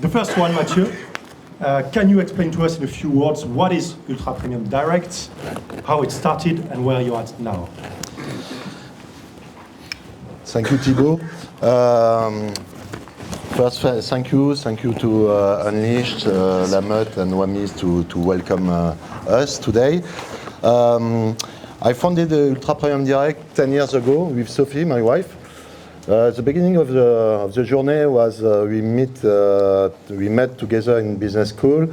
The first one, Matthieu. Can you explain to us in a few words what is Ultra Premium Direct, how it started, and where you're at now? Thank you, Thibaut. First, thank you to Unleashed, Lamotte, and Wamis to welcome us today. I founded Ultra Premium Direct 10 years ago with Sophie, my wife. The beginning of the journey was we met together in business school.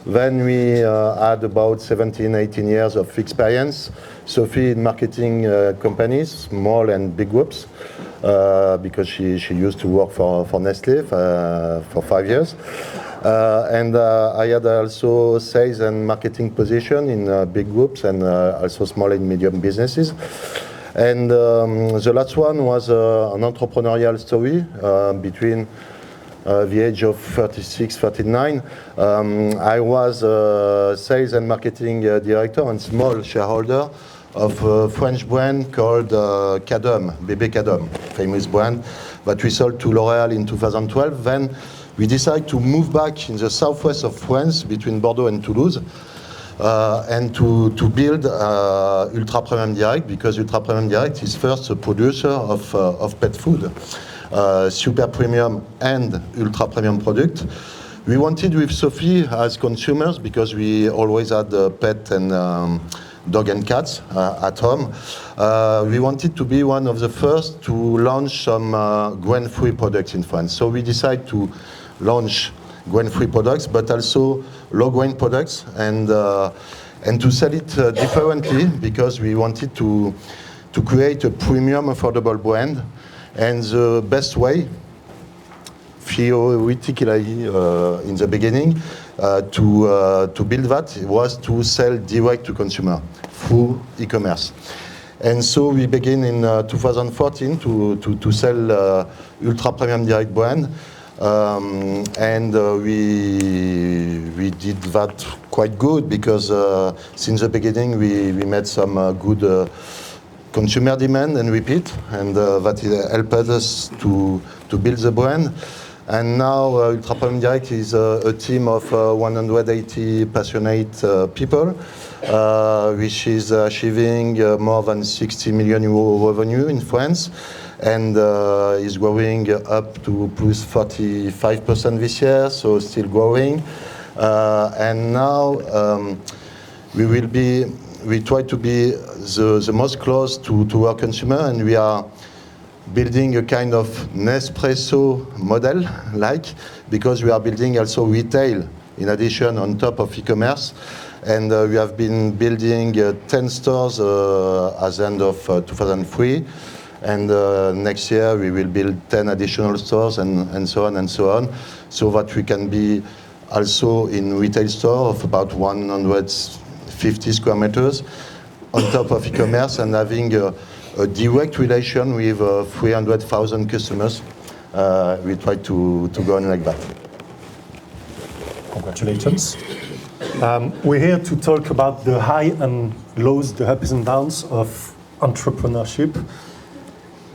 Then we had about 17, 18 years of experience. Sophie in marketing companies, small and big groups, because she used to work for Nestlé for 5 years. And I had also sales and marketing position in big groups and also small and medium businesses. And the last one was an entrepreneurial story between the age of 36, 39. I was sales and marketing director and small shareholder of a French brand called Cadom, Bébé Cadom, famous brand that we sold to L'Oréal in 2012. Then we decided to move back in the southwest of France between Bordeaux and Toulouse. And to build Ultra Premium Direct, because Ultra Premium Direct is first a producer of pet food, super premium and ultra premium product. We wanted with Sophie as consumers, because we always had pet and dog and cats at home. We wanted to be one of the first to launch some grain-free products in France. So we decided to launch grain-free products, but also low-grain products, and to sell it differently, because we wanted to create a premium, affordable brand. And the best way, theoretically, in the beginning, to build that was to sell direct to consumer through e-commerce. And so we began in 2014 to sell Ultra Premium Direct brand. And we did that quite good, because since the beginning we made some good consumer demand and repeat, and that helped us to build the brand. And now Ultra Premium Direct is a team of 180 passionate people, which is achieving more than 60 million euro revenue in France, and is growing up to plus 45% this year, so still growing. And now we try to be the most close to our consumer, and we are building a kind of Nespresso model, because we are building also retail in addition on top of e-commerce. And we have been building 10 stores at the end of 2003. And next year we will build 10 additional stores, and so on, so that we can be also in retail store of about 150 square meters on top of e-commerce, and having a direct relation with 300,000 customers. We try to go on like that. Congratulations. We're here to talk about the high and lows, the ups and downs of entrepreneurship.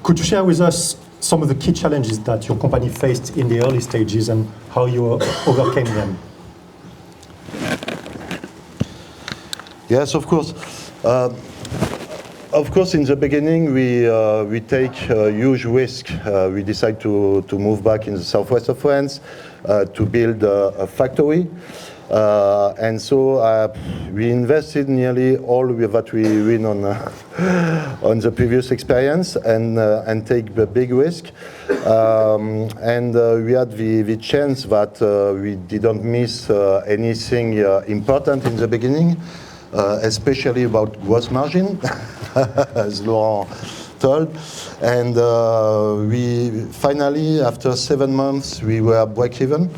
Could you share with us some of the key challenges that your company faced in the early stages and how you overcame them? Yes, of course. Of course, in the beginning, we take a huge risk. We decide to move back in the southwest of France, to build a factory. And so we invested nearly all that we win on the previous experience, and take the big risk. And we had the chance that we didn't miss anything important in the beginning, especially about gross margin, as Laurent told. And we finally, after 7 months, we were break-even.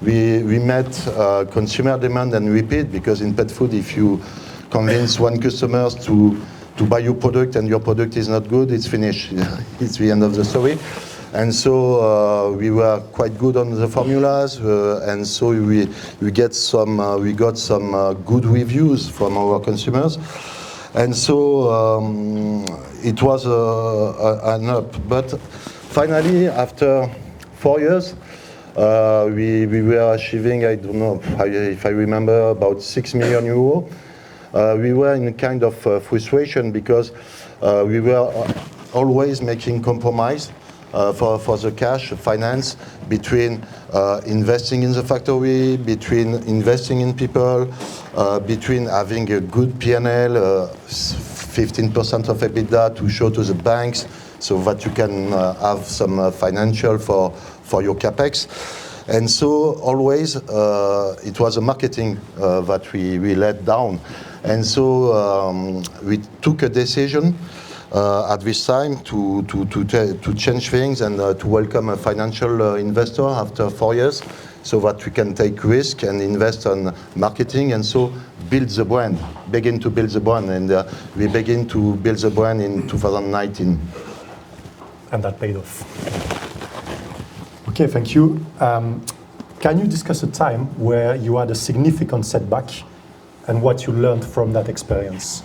We met consumer demand and repeat, because in pet food, if you convince one customer to buy your product and your product is not good, it's finished. It's the end of the story. And so we were quite good on the formulas, and so we got some good reviews from our consumers. And so it was an up. But finally, after 4 years, we were achieving, I don't know if I remember, about 6 million euros. We were in a kind of frustration because we were always making compromise for the cash finance between investing in the factory, between investing in people, between having a good P&L, 15% of EBITDA to show to the banks so that you can have some financial for your capex. And so always it was a marketing that we let down. And so we took a decision at this time to change things and to welcome a financial investor after 4 years so that we can take risk and invest on marketing and so build the brand, begin to build the brand. And we begin to build the brand in 2019. And that paid off. Okay, thank you. Can you discuss a time where you had a significant setback and what you learned from that experience?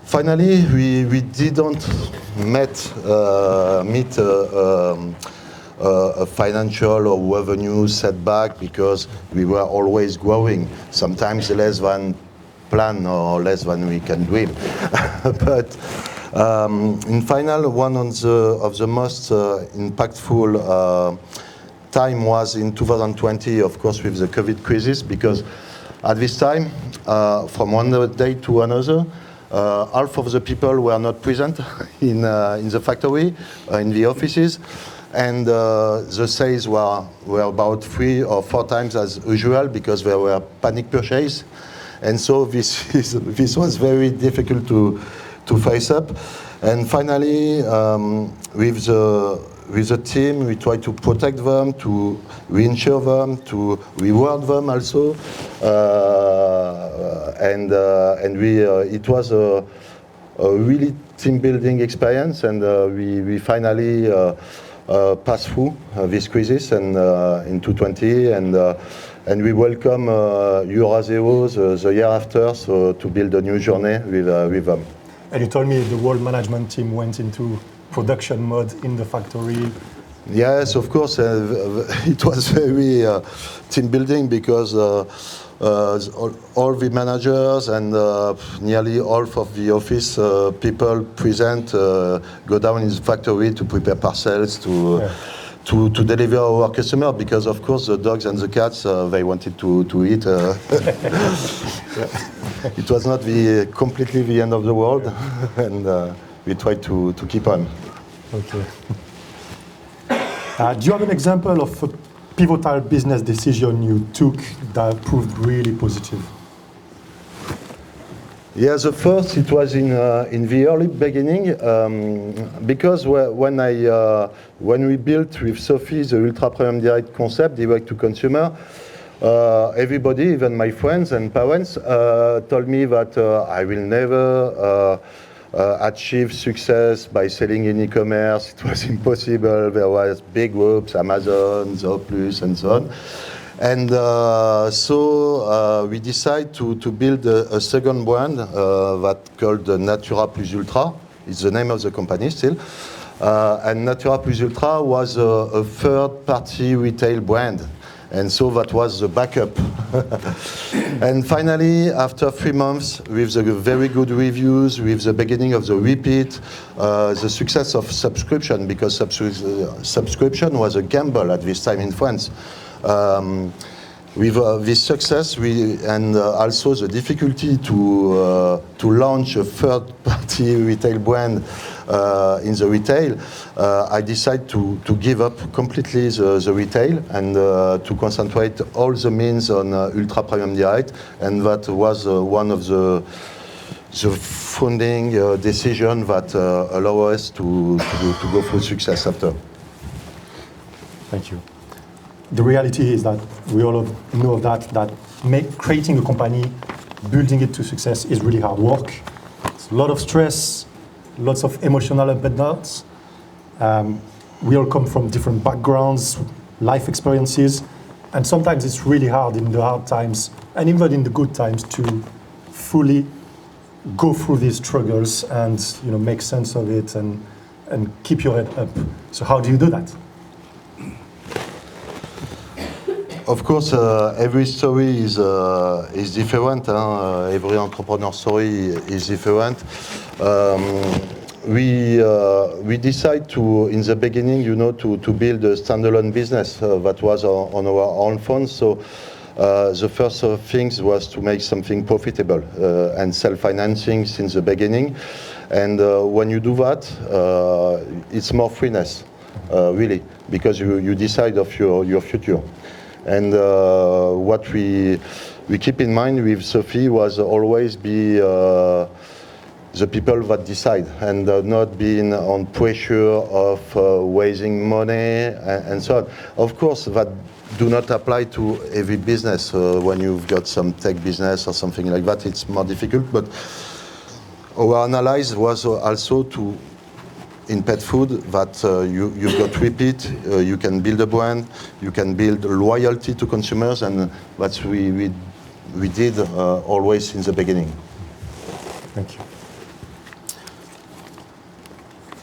Finally, we didn't meet a financial or revenue setback because we were always growing, sometimes less than planned or less than we can dream. But in final, one of the most impactful time was in 2020, of course, with the COVID crisis, because at this time, from one day to another, half of the people were not present in the factory, in the offices, and the sales were about 3 or 4 times as usual because there were panic purchase, and so this was very difficult to face up. And finally, with the team, we try to protect them, to reinsure them, to reward them also, and it was a really team building experience, and we finally passed through this crisis and in 2020, and we welcome Eurozero the year after, so to build a new journey with them. And you told me the whole management team went into production mode in the factory. Yes, of course. It was very team building because all the managers and nearly all of the office people present go down in the factory to prepare parcels to deliver our customer, because of course the dogs and the cats they wanted to eat. It was not completely the end of the world, and we tried to keep on. Okay. Do you have an example of a pivotal business decision you took that proved really positive? Yeah, the first, it was in the early beginning, because when we built with Sophie the ultra premium direct concept, direct to consumer, everybody, even my friends and parents, told me that I will never achieve success by selling in e-commerce. It was impossible. There was big groups, Amazon, Zooplus, and so on. And so we decided to build a second brand that called Natura Plus Ultra. It's the name of the company still. And Natura Plus Ultra was a third-party retail brand. And so that was the backup. And finally, after 3 months, with the very good reviews, with the beginning of the repeat, the success of subscription, because subscription was a gamble at this time in France. With this success, and also the difficulty to launch a third-party retail brand in the retail, I decided to give up completely the retail and to concentrate all the means on ultra premium direct, and that was one of the funding decision that allow us to go through success after. Thank you. The reality is that we all know that creating a company, building it to success is really hard work. It's a lot of stress, lots of emotional up and downs. We all come from different backgrounds, life experiences, and sometimes it's really hard in the hard times and even in the good times to fully go through these struggles and make sense of it and keep your head up. So how do you do that? of course, every story is different. Every entrepreneur story is different. We decide to, in the beginning, to build a standalone business that was on our own funds. So the first things was to make something profitable and self-financing since the beginning. And when you do that, it's more freeness, really, because you decide of your future. And what we keep in mind with Sophie was always be the people that decide and not being on pressure of raising money and so on. Of course, that do not apply to every business. When you've got some tech business or something like that, it's more difficult. But our analysis was also to, in pet food, that you've got repeat, you can build a brand, you can build loyalty to consumers, and that's we did always in the beginning. Thank you.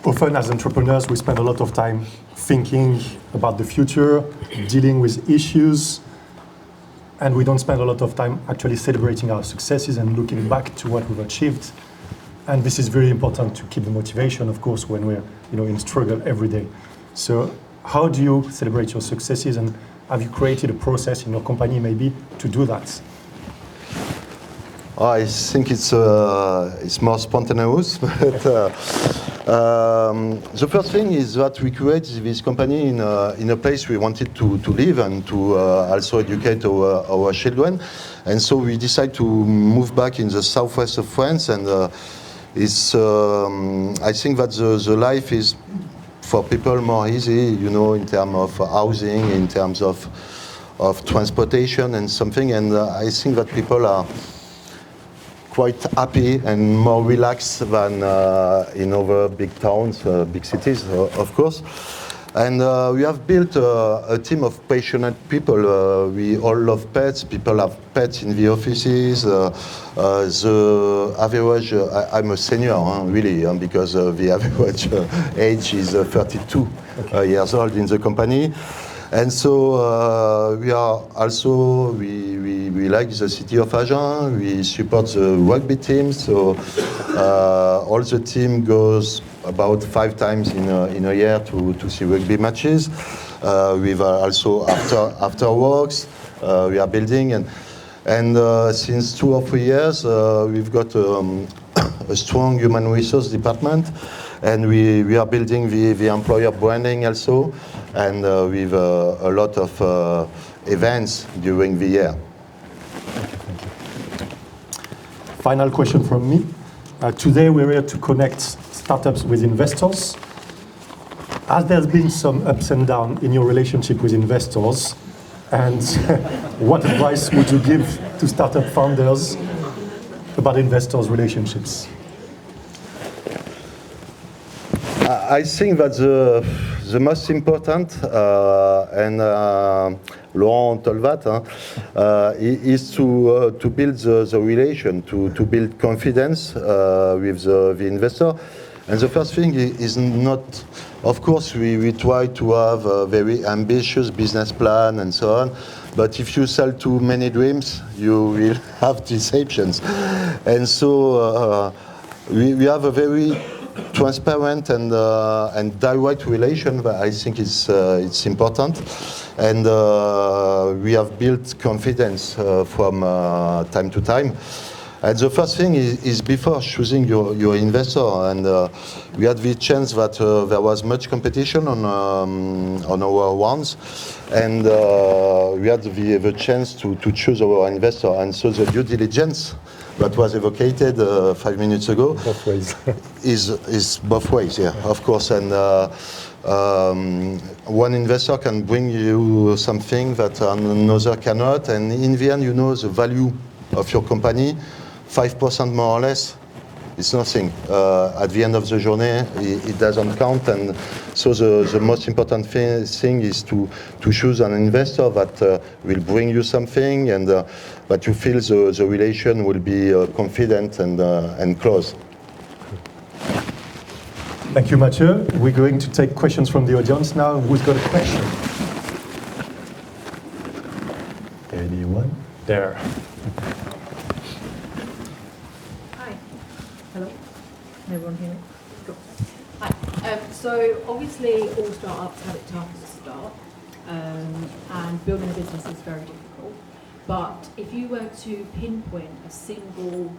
Often as entrepreneurs, we spend a lot of time thinking about the future, dealing with issues, and we don't spend a lot of time actually celebrating our successes and looking back to what we've achieved. And this is very important to keep the motivation, of course, when we're in struggle every day. So how do you celebrate your successes, and have you created a process in your company maybe to do that? I think it's more spontaneous, but the first thing is that we created this company in a place we wanted to live and to also educate our children. And so we decided to move back in the southwest of France, and it's I think that the life is for people more easy, in terms of housing, in terms of transportation and something. And I think that people are quite happy and more relaxed than in other big towns, big cities, of course. And we have built a team of passionate people. We all love pets. People have pets in the offices. The average, I'm a senior, really, because the average age is 32 years old in the company. And so we are also, we like the city of Agen. We support the rugby team. So all the team goes about 5 times in a year to see rugby matches. We've also after works, we are building. And since 2 or 3 years, we've got a strong human resource department. And we are building the employer branding also, and with a lot of events during the year. Thank you. Final question from me. Today we're here to connect startups with investors. Has there been some ups and downs in your relationship with investors? And what advice would you give to startup founders about investors' relationships? I think that the most important, and Laurent told that, is to build the relation, to build confidence with the investor. And the first thing is not, of course, we try to have a very ambitious business plan and so on, but if you sell too many dreams, you will have deceptions. And so we have a very transparent and direct relation. But I think it's important, and we have built confidence from time to time. And the first thing is before choosing your investor, and we had the chance that there was much competition on our rounds, and we had the chance to choose our investor. And so the due diligence that was evocated 5 minutes ago both ways. is both ways, yeah, of course. And one investor can bring you something that another cannot, and in the end, the value of your company, 5% more or less, it's nothing. At the end of the journey, it doesn't count. And so the most important thing is to choose an investor that will bring you something, and that you feel the relation will be confident and close. Thank you, Matthieu. We're going to take questions from the audience now. Who's got a question? maybe one. There. Hi. Hello. Everyone hear me? Cool. Hi. So obviously all startups have it tough at the start, and building a business is very difficult. But if you were to pinpoint a single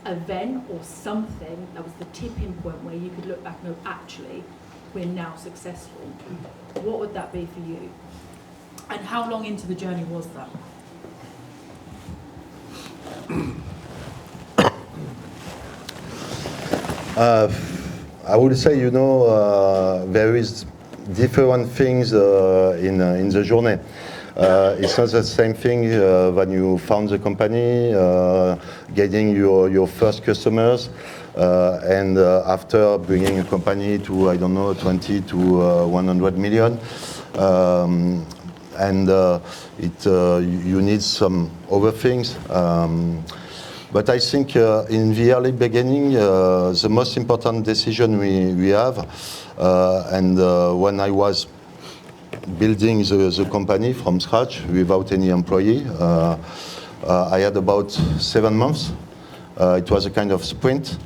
event or something that was the tipping point where you could look back and go, actually, we're now successful, what would that be for you? And how long into the journey was that? I would say, there is different things in the journey. It's not the same thing when you found the company, getting your first customers, and after bringing a company to, I don't know, 20 to 100 million. You need some other things. But I think in the early beginning, the most important decision we have, when I was building the company from scratch without any employee, I had about 7 months. It was a kind of sprint.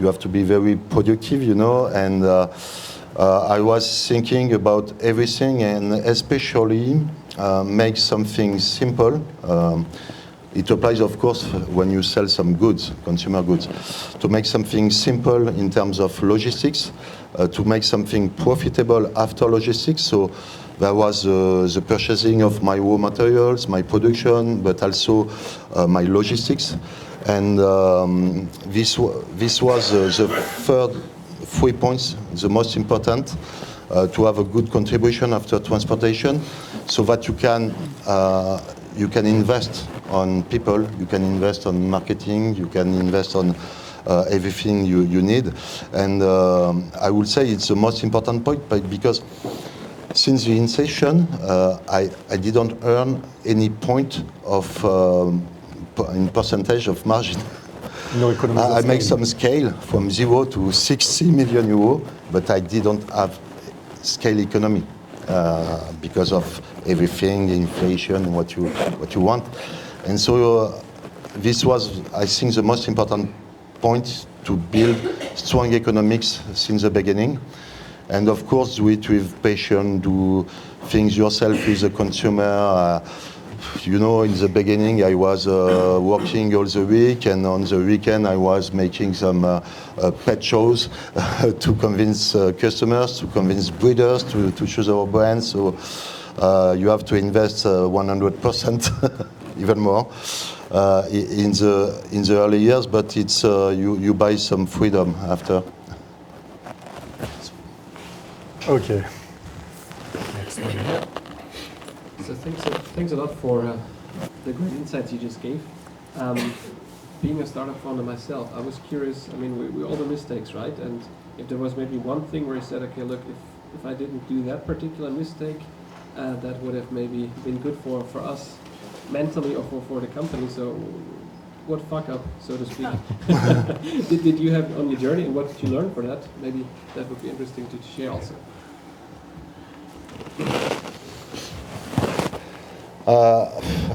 You have to be very productive, and I was thinking about everything, and especially make something simple. It applies, of course, when you sell some goods, consumer goods, to make something simple in terms of logistics, to make something profitable after logistics. So there was the purchasing of my raw materials, my production, but also my logistics. And this was the third 3 points, the most important, to have a good contribution after transportation, so that you can invest on people, you can invest on marketing, you can invest on everything you need. And I would say it's the most important point, because since the inception, I didn't earn any point of in percentage of margin. No economies of I make scale. some scale from 0 to 60 million euro, but I didn't have scale economy because of everything, inflation, what you want. And so this was, I think, the most important point, to build strong economics since the beginning. And of course, do it with passion, do things yourself with the consumer. In the beginning, I was working all the week, and on the weekend, I was making some pet shows to convince customers, to convince breeders to choose our brand. So you have to invest 100%, even more, in the early years. But it's you buy some freedom after. Okay. Next one here. So thanks a lot for the great insights you just gave. Being a startup founder myself, I was curious. I mean, we all do mistakes, right? And if there was maybe one thing where you said, okay, look, if I didn't do that particular mistake, that would have maybe been good for us mentally, or for the company. So what fuck up, so to speak, did you have on your journey, and what did you learn for that? Maybe that would be interesting to share also.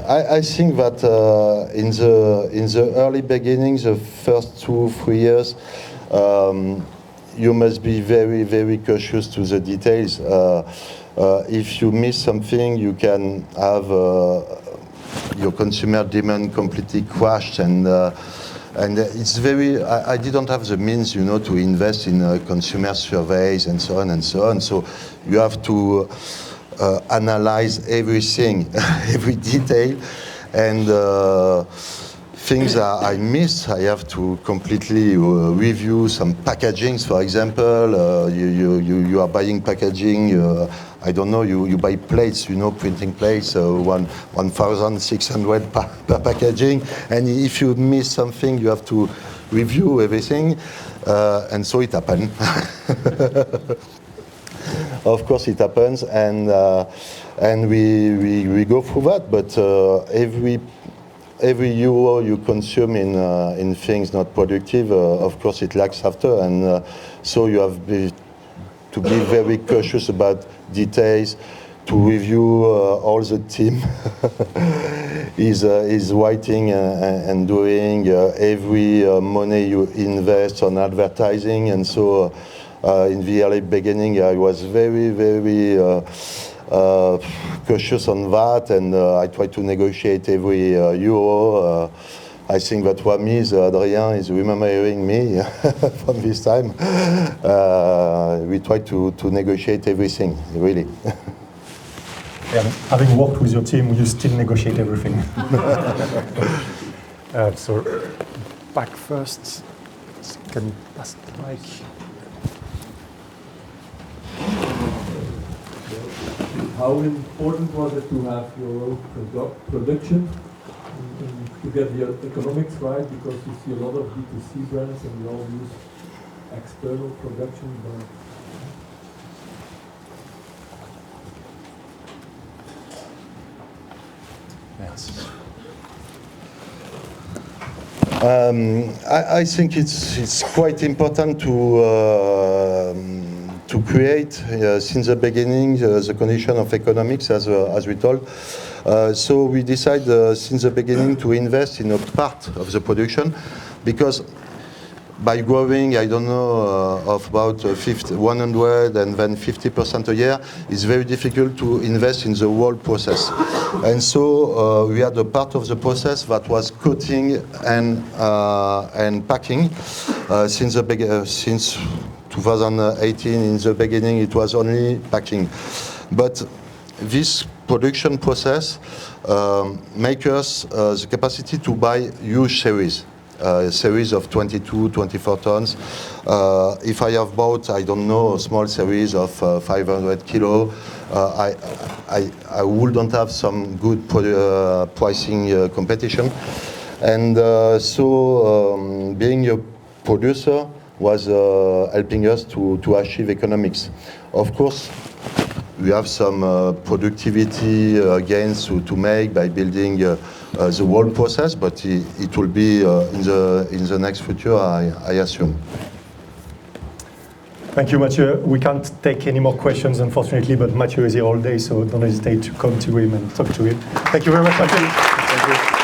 I think that in the early beginnings, the first 2-3 years, you must be very, very cautious to the details. If you miss something, you can have your consumer demand completely crashed, and it's very. I didn't have the means, to invest in consumer surveys and so on and so on. So you have to analyze everything, every detail, and things that I missed, I have to completely review some packagings. For example, you are buying packaging. I don't know. You buy plates, printing plates, 1,600 per packaging, and if you miss something, you have to review everything, and so it happened. Of course, it happens, and we go through that. But every euro you consume in things not productive, of course, it lacks after, and so you have to be very cautious about details, to review all the team is writing and doing every money you invest on advertising. And so in the early beginning, I was very, very cautious on that, and I tried to negotiate every euro. I think that Adrien is remembering me from this time. We tried to negotiate everything, really. Yeah, having worked with your team, you still negotiate everything. So, back first. Can you pass the mic? How important was it to have your own production to get the economics right? Because you see a lot of B2C brands and they all use external production. Yes. I think it's quite important to create since the beginning the condition of economics, as we told. So we decided since the beginning to invest in a part of the production, because by growing, I don't know, of about 100 and then 50% a year, it's very difficult to invest in the whole process. And so we had a part of the process that was coating and packing. Since 2018, in the beginning, it was only packing. But this production process makes us the capacity to buy huge series. A series of 22, 24 tons. If I have bought, I don't know, a small series of 500 kilo, I wouldn't have some good pricing competition. And so being a producer was helping us to achieve economics. Of course, we have some productivity gains to make by building the whole process, but it will be in the next future, I assume. Thank you, Matthieu. We can't take any more questions, unfortunately, but Matthieu is here all day, so don't hesitate to come to him and talk to him. Thank you very much, Matthieu. Thank you.